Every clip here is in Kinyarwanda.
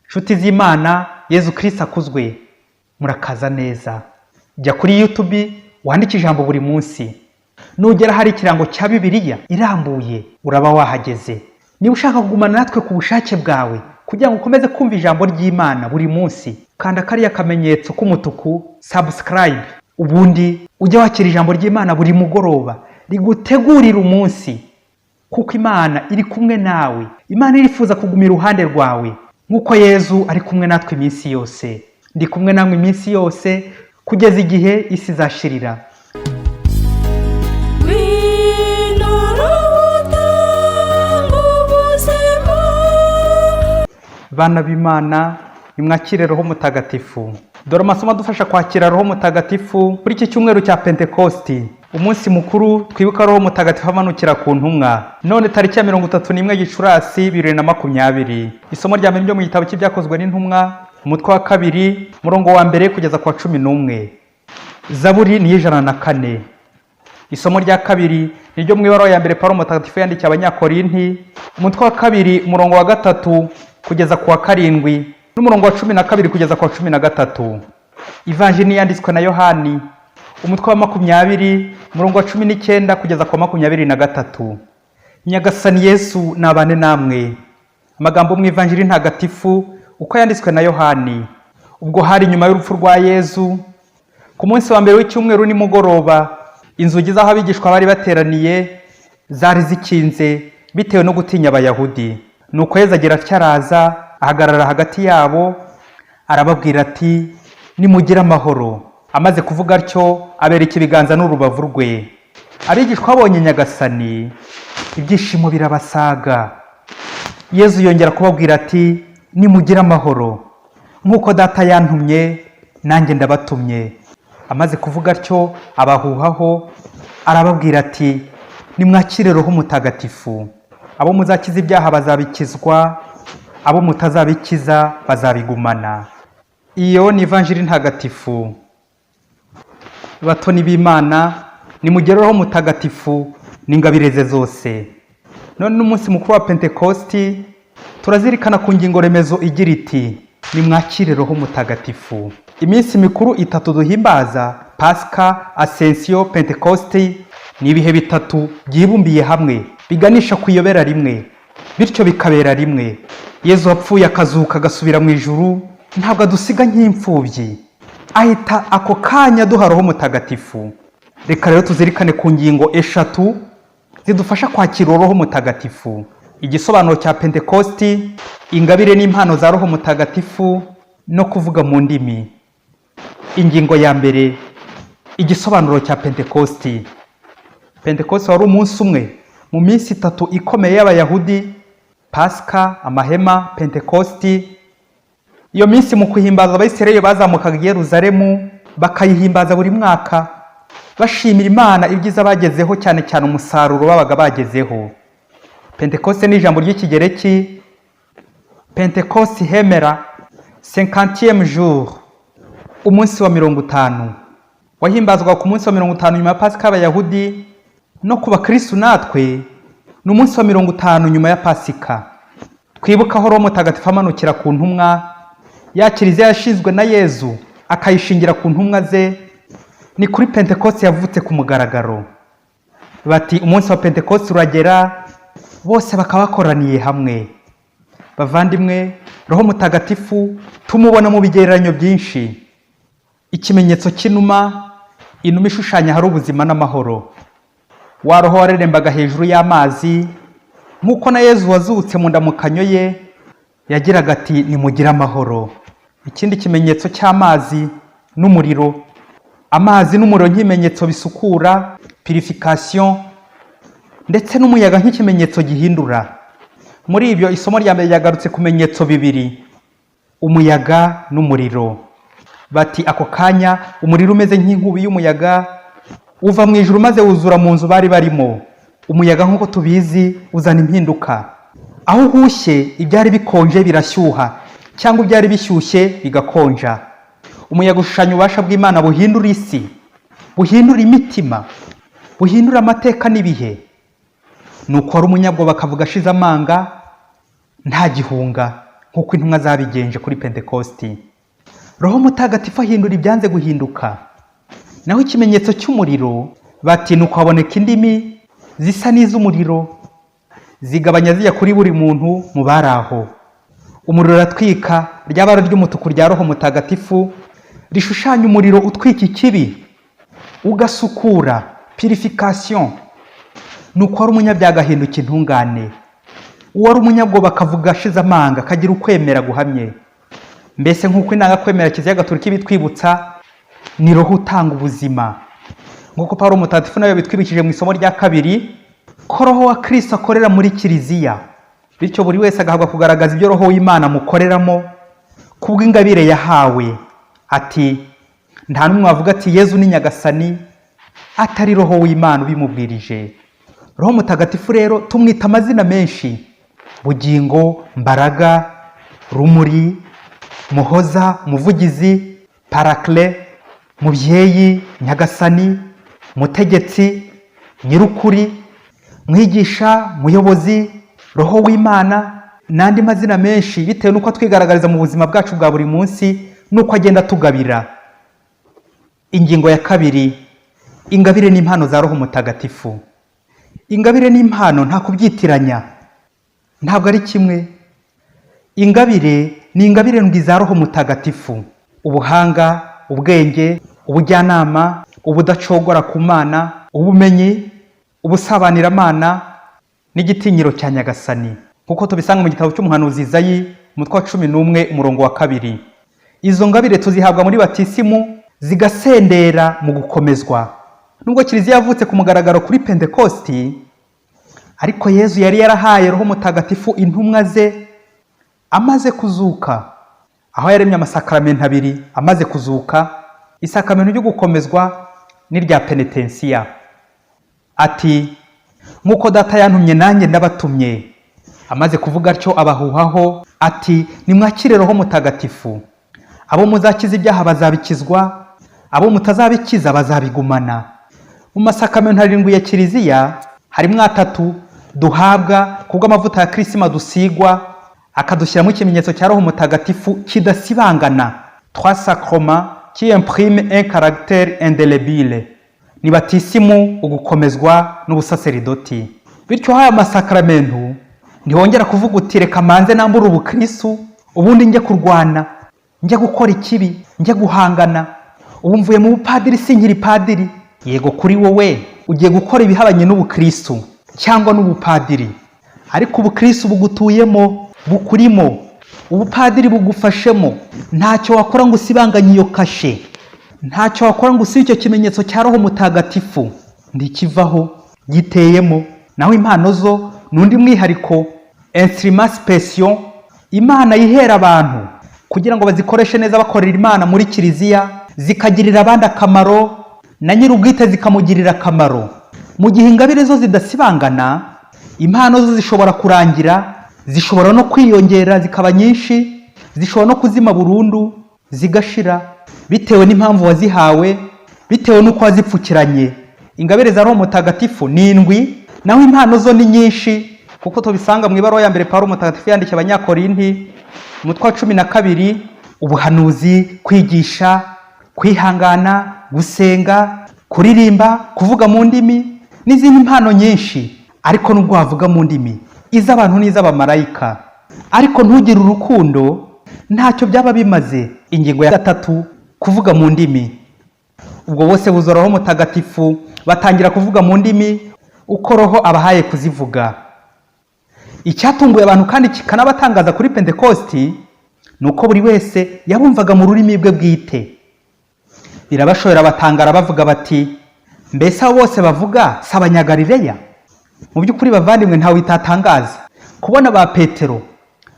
nshuti z'Imana, Yezu Kristo akuzwe. Murakaza neza. Jya kuri YouTube wandike ijambo buri munsi. Nugera hari ikirango cya Bibiliya irambuye uraba wahageze. Niba ushaka kugumana natwe ku bushake bwawe kugira ngo ukomeze kumva ijambo ry'Imana buri munsi, kanda kariya kamenyetso k'umutuku subscribe, ubundi ujye wakira ijambo ry'Imana buri mugoroba rigutegurira umunsi, kuko Imana iri kumwe nawe. Imana irifuza kuguma iruhande rwawe nk'uko Yezu ari kumwe natwe iminsi yose. Ndi kumwe namwe iminsi yose kugeza igihe isi izashirira. Bana b'Imana, nimwakire Roho Mutagatifu. Dore amasomo adufasha kwakira Roho Mutagatifu kuri iki cyumweru cya Pentekosti, umunsi mukuru twibuka Roho Mutagatifu amanukira ku ntumwa. None tariki ya 31 Gicurasi 2020. Isomo rya mbere ryo mu gitabo cy'ibyakozwe n'intumwa, umutwe wa 2, murongo wa 1 kugeza kwa 11. Zaburi ni 104. Isomo rya 2 ni ryo mu ibaruwa ya mbere Paulo Mutagatifu yandikiye Abanyakorinti, umutwe wa 2, murongo wa 3 kugeza kwa 7, n'umurongo wa 12 kugeza kwa 13. Ivanjili yanditswe na Yohani, umutwe wa 20, murongo wa 19 kugeza kwa 23. Nyagasani Yesu nabane namwe. Amagambo mu Ivanjili ntagatifu uko yanditswe na Yohani. Ubwo hari nyuma y'urupfu rwa Yezu, ku munsi wa mbere w'icyumweru nimugoroba, inzugi z'aho abigishwa bari bateraniye zari zikinze bitewe no gutinya Abayahudi. Nuko Yezu agira araza, ahagarara hagati yabo, arababwira ati, nimugire amahoro. Amaze kuvuga atyo, abereka ibiganza n'urubavu rwe. Abigishwa babonye Nyagasani, ibyishimo birabasaga. Yezu yongera kubabwira ati, nimugire amahoro. Nk'uko Data yantumye, nanjye ndabatumye. Amaze kuvuga atyo, abahuhaho, arababwira ati, nimwakire Roho Mutagatifu. Abo muzakiza ibyaha bazabikizwa, abo mutazabikiza bazabigumana. Iyo ni Ivanjili ntagatifu. Batoni b'Imana, nimugire Roho Mutagatifu n'ingabire ze zose. None n'umunsi mukuru wa Pentekosti turazirikana ku ngingo remezo igira iti, nimwakire Roho Mutagatifu. Iminsi mikuru 3 duhimbaza, Pasika, Ascension, Pentekosti, ni ibihe bitatu byibumbiye hamwe biganisha kuyobera rimwe, bityo bikabera rimwe. Yezu wapfuye akazuka agasubira mu ijuru, ntabwo adusiga nk'imfubyi, ahita ako kanya duha Roho Mutagatifu. Reka rero tuzirikane ku ngingo 3 zidufasha kwakira Roho Mutagatifu: igisobanuro cya Pentekosti, ingabire n'impano za Roho Mutagatifu, no kuvuga mu ndimi. Ingingo ya mbere, igisobanuro cya Pentekosti. Pentekosti wari umunsi umwe mu minsi 3 ikomeye y'Abayahudi: Pasika, amahema, Pentekosti. Iyo minsi mu kuhimbaza Abayisirayeli bazamukaga i Yerusalemu, bakayihimbaza buri mwaka, bashimira Imana ibyiza bagezeho, cyane cyane umusaruro babaga bagezeho. Pentekosti ni ijambo ry'ikigereki Pentekosti hemera, 50e jour, umunsi wa 50. Wahimbazwa ku munsi wa 50 nyuma ya Pasika y'Abayahudi, no ku bakristo natwe ni umunsi wa 50 nyuma ya Pasika. Twibuka aho Roho Mutagatifu amanukira ku ntumwa, ya Kiliziya yashinzwe na Yezu akayishingira ku ntumwa ze. Ni kuri Pentekosti yavutse ku mugaragaro. Bati umunsi wa Pentekosti uragera, bose bakabakoraniye hamwe. Bavandimwe, Roho Mutagatifu tumubona mu bigereranyo byinshi. Ikimenyetso cy'inuma, inuma ishushanya hari ubuzima n'amahoro. Wa Roho warerembaga hejuru y'amazi, nk'uko na Yezu wazutse mu ndamukanyo ye yagiraga ati, nimugire amahoro. Ikindi kimenyetso cy'amazi n'umuriro. Amazi n'umuriro nk'ibimenyetso bisukura, purification, ndetse n'umuyaga nk'ikimenyetso gihindura. Muri ibyo isomo rya mbere yagarutse ku bimenyetso bibiri: umuyaga n'umuriro. Bati ako kanya umuriro umeze nk'inkubi y'umuyaga uva mu ijuru maze wuzura mu nzu bari barimo. Umuyaga nk'uko tubizi uzana impinduka. Aho uhushye ibyari bikonje birashyuha, cyangwa ibyari bishyushye bigakonja. Umuyaga ushushanya ububasha bw'Imana buhindura isi, buhindura imitima, buhindura amateka n'ibihe. Nuko ari umunyabwoba akavuga ashize amanga, nta gihunga. nk'uko intumwa zabigenje kuri pentekosti. Roho Mutagatifu ahindura ibyanze guhinduka. Naho ikimenyetso cy'umuriro bati nuko haboneka indimi zisa n'iz'umuriro zigabanya zijya kuri buri muntu mu bari aho. Umuriro uratwika, ry'abara ry'umutuku rya Roho Mutagatifu rishushanya umuriro utwika ikibi ugasukura, purification. Nuko wari umunyabyaha ahinduka intungane, uwari umunyabwoba akavuga ashize amanga, akagira ukwemera guhamye. Mbese nk'uko inanga kwemera Kiliziya Gatolika ibitwibutsa, ni Roho utanga ubuzima. Nk'uko Pawulo Mutagatifu nawe bitwibukije mu isomo rya 2 ko Roho wa Kristo akorera muri Kiliziya, bityo buri wese agahabwa kugaragaza ibyo Roho w'Imana amukoreramo kubw'ingabire yahawe. Ati nta n'umwe wavuga ati Yezu ni Nyagasani atari Roho w'Imana ubimubwirije. Roho Mutagatifu rero tumwita amazina menshi: bugingo, mbaraga, rumuri, muhoza, umuvugizi, parakle, mubyeyi, Nyagasani, mutegetsi, nyirukuri, mwigisha, muyobozi, Roho w'Imana n'andi mazina menshi bitewe n'uko twigaragariza mu buzima bwacu bwa buri munsi n'uko agenda tugabira. Ingingo ya 2: ingabire n'impano za Roho Mutagatifu. Ingabire n'impano nta kubyitiranya, ntabwo ari kimwe. Ingabire ni ingabire ndwi za Roho Mutagatifu: ubuhanga, ubwenge, ubujyanama, ubudacogora ku Mana, ubumenyi, ubusabaniramana n'igitinyiro cya Nyagasani, kuko tubisanga mu gitabo cy'umuhanuzi Izayi umutwe wa 11 umurongo wa 2. Izo ngabire tuzihabwa muri batisimu zigasendera mu gukomezwa. Nubwo Kiliziya yavutse ku mugaragaro kuri Pentekosti, ariko Yezu yari yarahaye Roho Mutagatifu intumwa ze amaze kuzuka, aho yaremye amasakramentu 2 amaze kuzuka, isakramentu ryo gukomezwa n'irya penetensiya. Ati nk'uko data yantumye nanjye ndabatumye. Amaze kuvuga atyo abahuhaho ati nimwakire Roho Mutagatifu. Abo muzakiza ibyaha bazabikizwa, abo mutazabikiza bazabigumana. Mu masakramentu 7 ya Kiliziya harimo 3 duhabwa kubw'amavuta ya Krisima dusigwa, akadushyiramo ikimenyetso cya Roho Mutagatifu kidasibangana. 3 sacrements qui impriment un caractère indélébile. Ni batisimu, ugukomezwa n'ubusaseridoti. Bityo haya masakramentu ntihongera kuvuga uti reka manze nambura ubukristo ubundi njye kurwana, njye gukora ikibi, njye guhangana, ubu mvuye mu bupadiri sinkiri padiri. Yego, kuri wowe ugiye gukora ibihabanye n'ubukristo cyangwa n'ubupadiri, ariko ubukristo bugutuyemo, bukurimo, ubupadiri bugufashemo. Ntacyo wakora ngo usibanganye iyo kashe, ntacyo wakora ngo usibe icyo kimenyetso cya Roho Mutagatifu, ndikivaho giteyemo. Naho impano zo nundi mwihariko, instrument spéciaux Imana yihera abantu kugira ngo bazikoreshe neza bakorera Imana muri Kiliziya, zikagirira abandi akamaro na nyir'ubwite zikamugirira akamaro. Mu gihe ingabire zo zidasibangana, impano zo zishobora kurangira, zishobora no kwiyongera zikaba nyinshi, zishobora no kuzima burundu zigashira, bitewe n'impamvu wazihawe, bitewe n'uko wazipfukiranye. Ingabire za Roho Mutagatifu ni 7, naho impano zo ni nyinshi, kuko tubisanga mu ibaruwa ya mbere Pawulo Mutagatifu yandikiye Abanyakorinti umutwe wa 12: ubuhanuzi, kwigisha, kwihangana, gusenga, kuririmba, kuvuga mu ndimi n'izindi mpano nyinshi. Ariko nubwo wavuga mu ndimi iz'abantu n'iz'abamarayika, ariko ntugire urukundo, ntacyo byaba bimaze. Ingingo ya 3: kuvuga mu ndimi. Ubwo bose buzura Roho Mutagatifu batangira kuvuga mu ndimi uko Roho abahaye kuzivuga. Icyatunguye abantu kandi kikanabatangaza kuri Pentekosti nuko buri wese yabumvaga mu rurimi bwe bwite. Birabashobora batangara bavuga bati mbese abo bose bavuga si Abanyagalileya? Mu by'ukuri bavandimwe, ntawe itatangaza kubona ba Petero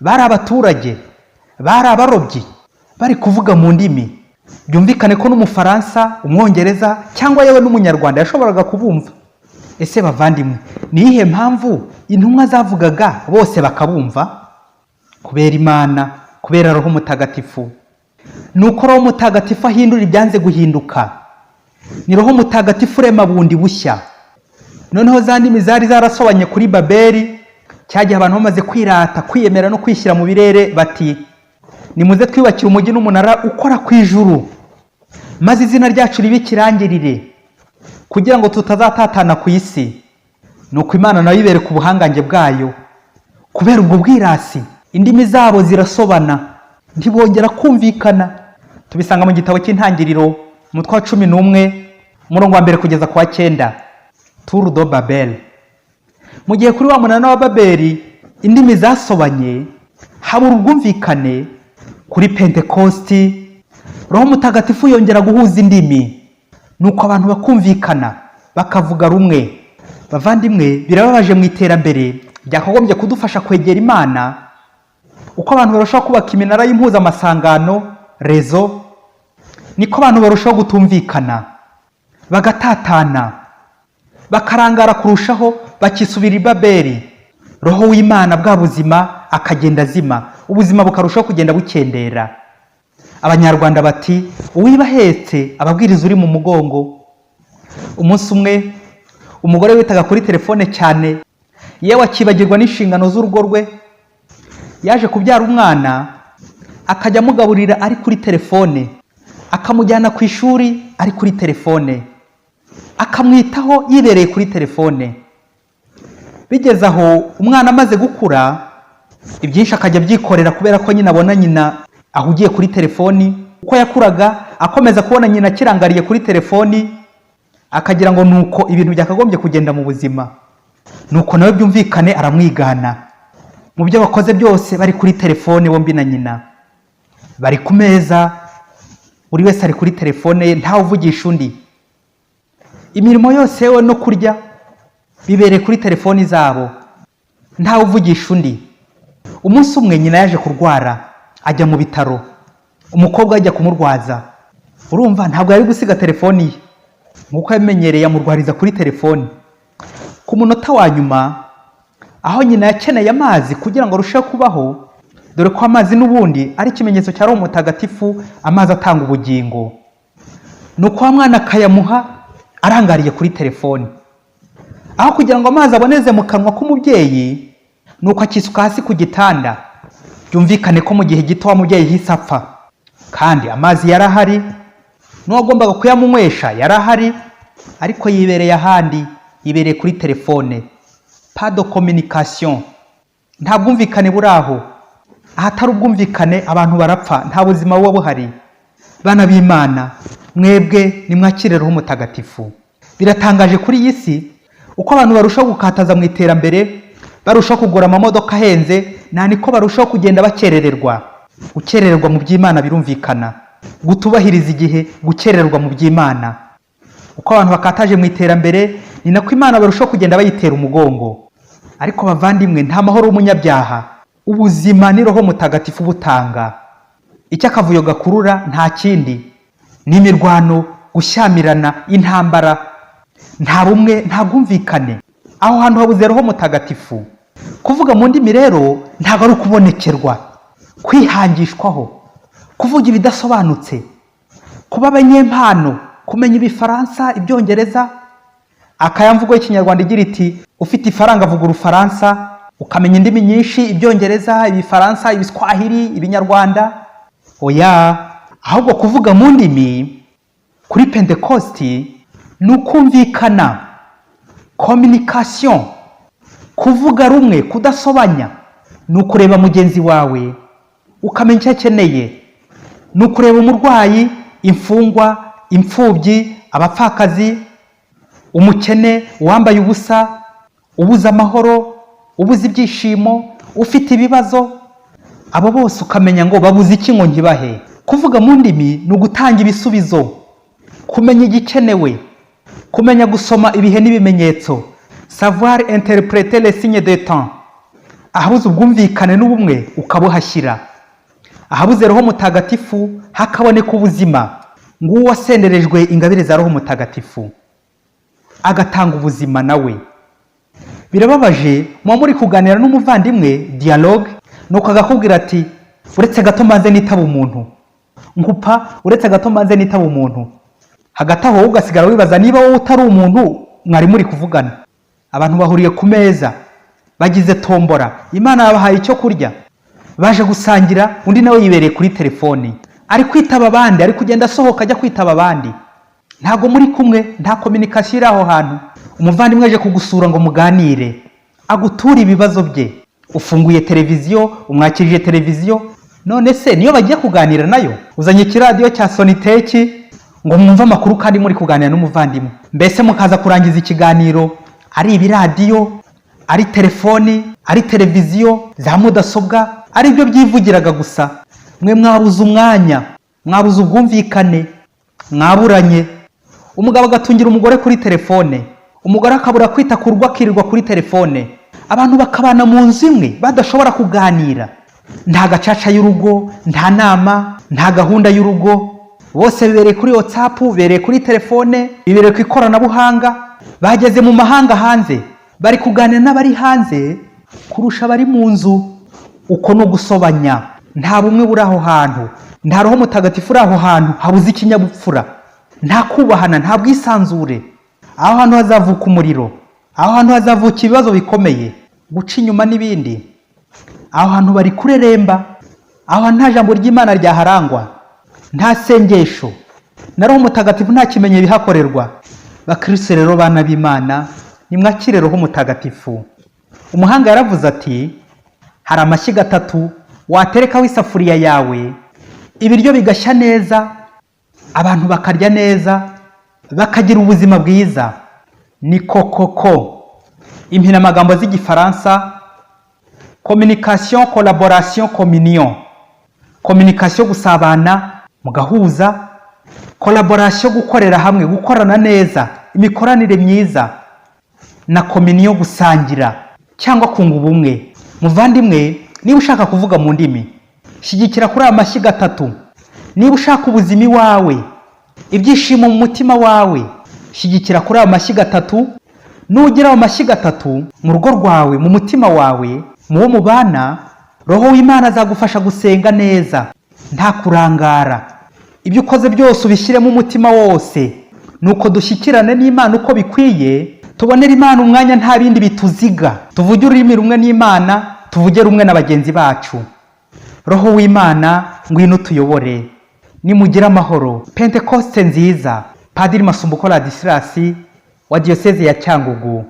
bari abaturage, bari abarobyi, bari kuvuga mu ndimi. Byumvikane ko n'Umufaransa, Umwongereza cyangwa yewe n'Umunyarwanda yashoboraga kubumva. Ese bavandimwe, ni iyihe mpamvu intumwa zavugaga bose bakabumva? Kubera Imana, kubera Roho Mutagatifu. Nuko Roho Mutagatifu ahindura ibyanze guhinduka. Ni Roho Mutagatifu urema bundi bushya. Noneho za ndimi zari zarasobanye kuri Babeli cyagiye abantu bamaze kwirata, kwiyemera no kwishyira mu birere bati nimuze twiyubakire umujyi n'umunara ukora ku ijuru, maze izina ryacu ribe ikirangirire kugira ngo tutazatatana ku isi. Nuko Imana nayo ibereka ubuhangange bwayo. Kubera ubwo bwirasi indimi zabo zirasobana, ntibongera kumvikana. Tubisanga mu gitabo cy'Intangiriro umutwe wa 11 umurongo wa 1 kugeza ku wa 9. Tour de Babel. Mu gihe kuri wa munara wa Babeli indimi zasobanye, habura ubwumvikane, kuri Pentekosti Roho Mutagatifu yongera guhuza indimi, nuko abantu bakumvikana bakavuga rumwe. Bavandimwe, birababaje mu iterambere byakagombye kudufasha kwegera Imana, uko abantu barushaho kubaka iminara y'impuzamasangano rezo, niko abantu barushaho gutumvikana, bagatatana, bakarangara kurushaho, bakisubira i Babeli. Roho w'Imana bwa buzima akagenda azima, ubuzima bukarushaho kugenda bukendera. Abanyarwanda bati uwibahetse ababwiriza uri mu mugongo. Umunsi umwe umugore witaga kuri telefone cyane, yewe akibagirwa n'inshingano z'urugo rwe, yaje kubyara umwana akajya amugaburira ari kuri telefone, akamujyana ku ishuri ari kuri telefone, akamwitaho yibereye kuri telefone. Bigeze aho umwana amaze gukura, ibyinshi akajya byikorera kubera ko nyina abona nyina ahugiye kuri telefoni. Uko yakuraga akomeza kubona nyina kirangariye kuri telefoni, akagira ngo nuko ibintu byakagombye kugenda mu buzima. Nuko nawe byumvikane aramwigana. Mu byo bakoze byose bari kuri telefone bombi na nyina. Bari ku meza, buri wese ari kuri telefone ye, ntawe uvugisha undi. Imirimo yose yewe no kurya bibereye kuri telefoni zabo, ntawe uvugisha undi. Umunsi umwe nyina yaje kurwara, ajya mu bitaro. Umukobwa ajya kumurwaza. Urumva ntabwo yari gusiga telefoni ye, nkuko yamenyereye amurwariza kuri telefoni. Ku munota wa nyuma, aho nyina yakeneye amazi kugira ngo arusheho kubaho, dore ko amazi n'ubundi ari ikimenyetso cya Roho Mutagatifu, amazi atanga ubugingo. Nuko wa mwana akayamuha arangariye kuri telefoni. Aho kugira ngo amazi aboneze mu kanwa k'umubyeyi, nuko akisuka hasi ku gitanda. Byumvikane ko mu gihe gito wa mubyeyi hise apfa, kandi amazi yarahari, n'uwagombaga kuyamunywesha yarahari, ariko yibereye ahandi, yibereye kuri telefone. Pas de communication, nta bwumvikane buraho. Ahatari ubwumvikane abantu barapfa, nta buzima buba buhari. Bana b'Imana, mwebwe nimwakire Roho Mutagatifu. Biratangaje kuri iyi si uko abantu barushaho gukataza mu iterambere, barushaho kugura amamodoka ahenze, niko barushaho kugenda bakerererwa. Gukerererwa mu by'Imana birumvikana, gutubahiriza igihe, gukerererwa mu by'Imana. Uko abantu bakataje mu iterambere, ni nako Imana barushaho kugenda bayitera umugongo. Ariko bavandimwe, nta mahoro y'umunyabyaha. Ubuzima ni Roho Mutagatifu butanga. Icyo akavuyo gakurura nta kindi, ni imirwano, gushyamirana, intambara, nta bumwe, nta bwumvikane. Aho hantu habuze Roho Mutagatifu. Kuvuga mu ndimi rero ntabwo ari ukubonekerwa, kwihangishwaho, kuvuga ibidasobanutse, kuba abanyempano, kumenya Ibifaransa, Ibyongereza. Akayamvugo y'Ikinyarwanda igira iti ufite ifaranga avuga Urufaransa, ukamenya indimi nyinshi, Ibyongereza, Ibifaransa, Ibiswahili, Ibinyarwanda. Oya, ahubwo kuvuga mu ndimi kuri Pentekosti ni ukumvikana, communication, kuvuga rumwe, kudasobanya. Ni ukureba mugenzi wawe ukamenya icyo akeneye, ni ukureba umurwayi, imfungwa, imfubyi, abapfakazi, umukene, uwambaye ubusa, ubuze amahoro, ubuze ibyishimo, ufite ibibazo. Abo bose ukamenya ngo babuze iki ngo nkibahe. Kuvuga mu ndimi ni ugutanga ibisubizo, kumenya igikenewe, kumenya gusoma ibihe n'ibimenyetso, savoir interpréter les signes de temps. Ahabuze ubwumvikane n'ubumwe ukabuhashyira. Ahabuze Roho Mutagatifu hakaboneka ubuzima. Nguwo wasenderejwe ingabire za Roho Mutagatifu, agatanga ubuzima nawe. Birababaje muba muri kuganira n'umuvandimwe dialogue, nuko agakubwira ati uretse gato maze nitaba umuntu, nkupa uretse gato maze nitaba umuntu. Hagati aho ugasigara wibaza niba wowe utari umuntu mwari muri kuvugana. Abantu bahuriye ku meza, bagize tombora, Imana yabahaye icyo kurya, baje gusangira, undi nawe yibereye kuri telefoni ari kwitaba abandi, ari kugenda asohoka ajya kwitaba abandi, ntago muri kumwe, nta communication iri aho hantu. Umuvandimwe aje kugusura ngo muganire, agutura ibibazo bye, ufunguye televiziyo, umwakirije televiziyo, none se niyo bagiye kuganira nayo uzanye ikiradiyo cya Soniteki ngo mwumve amakuru kandi muri kuganira n'umuvandimwe, mbese mukaza kurangiza ikiganiro ari ibiradiyo, ari telefoni, ari televiziyo, za mudasobwa, ari byo byivugiraga gusa. Mwe mwabuze umwanya, mwabuze ubwumvikane, mwaburanye. Umugabo agatungira umugore kuri telefone, umugore akabura kwita ku rugo akirirwa kuri telefone, abantu bakabana mu nzu imwe badashobora kuganira, nta gacaca y'urugo, nta nama, nta gahunda y'urugo, bose bibereye kuri WhatsApp, bibereye kuri telefone, bibereye ku ikoranabuhanga, bageze mu mahanga hanze, bari kuganira n'abari hanze kurusha abari mu nzu. Uko no gusobanya, nta bumwe buri aho hantu, nta roho mutagatifu uri aho hantu, habuze ikinyabupfura, nta kubahana, nta bwisanzure. Aho hantu hazavuka umuriro, aho hantu hazavuka ibibazo bikomeye, guca inyuma n'ibindi. Aho hantu bari kureremba, aho hantu nta jambo ry'Imana ryaharangwa, nta sengesho, na roho mutagatifu nta kimenye bihakorerwa. Bakristo rero bana b'Imana, nimwakire roho mutagatifu. Umuhanga yaravuze ati, hari amashyiga 3 waterekaho isafuriya yawe, ibiryo bigashya neza, abantu bakarya neza, bakagira ubuzima bwiza. Ni kokoko. Impina magambo z'igifaransa: communication, collaboration, communion. Communication gusabana mugahuza, collaboration gukorera hamwe, gukorana neza, imikoranire myiza, na communion gusangira cyangwa kunga ubumwe. Muvandimwe, niba ushaka kuvuga mu ndimi, shyigikira kuri amashyiga 3. Niba ushaka ubuzima iwawe, ibyishimo mu mutima wawe, shyigikira kuri amashyiga 3. Nugira amashyiga 3 mu rugo rwawe, mu mutima wawe, mu wo mubana, roho w'Imana azagufasha gusenga neza, nta kurangara. Ibyo ukoze byose ubishyiremo umutima wose, nuko dushyikirane n'Imana uko bikwiye, tubonera Imana umwanya nta bindi bituziga, tuvuge ururimi rumwe n'Imana, tuvuge rumwe na bagenzi bacu. Roho w'Imana ngwino tuyobore. Nimugira amahoro. Pentecoste nziza. Padiri Masumbuko Ladislas wa Diocese ya Cyangugu.